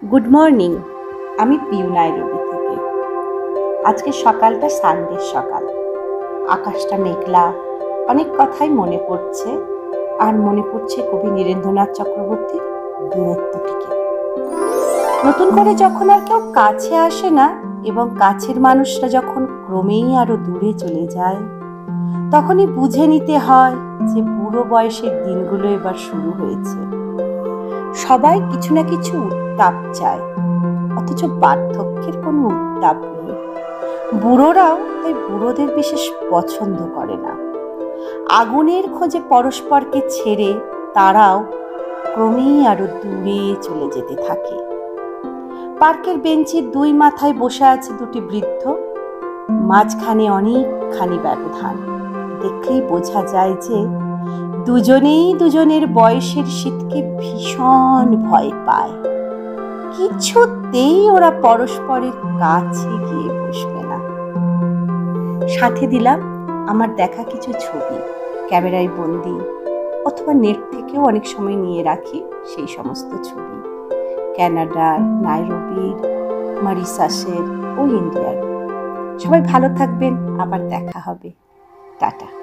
Good morning. আমি Piu Nairobi থেকে। আজকে সকালটা সানডের সকাল, আকাশটা মেঘলা, অনেক কথাই মনে পড়ছে। আর মনে পড়ছে কবি নীরেন্দ্রনাথ চক্রবর্তীর দূরত্বটিকে। নতুন করে যখন আর কেউ কাছে আসে না এবং কাছের মানুষরা যখন ক্রমেই আরো দূরে চলে যায়, তখনই বুঝে নিতে হয় যে বুড়ো বয়সের দিনগুলো এবার শুরু হয়েছে। সবাই কিছু না কিছু উত্তাপ চায়, অথচ পার্থক্যের কোনো উত্তাপ নেই। বুড়োরাও তাই বুড়োদের বিশেষ পছন্দ করে না। আগুনের খোঁজে পরস্পরকে ছেড়ে তারাও ক্রমেই আরো দূরে চলে যেতে থাকে। পার্কের বেঞ্চের দুই মাথায় বসে আছে দুটি বৃদ্ধ, মাঝখানে অনেকখানি ব্যবধান। দেখলেই বোঝা যায় যে দুজনেই দুজনের বয়সের শীতকে ভীষণ ভয় পায়। কিছুতেই ওরা পরস্পরের কাছে গিয়ে বসবে না। সাথে দিলাম আমার দেখা কিছু ছবি, ক্যামেরায় বন্দি অথবা নেট থেকেও অনেক সময় নিয়ে রাখি সেই সমস্ত ছবি, কানাডার, নাইরোবির, মরিশাসের ও ইন্ডিয়ার। সবাই ভালো থাকবেন, আবার দেখা হবে। টাটা।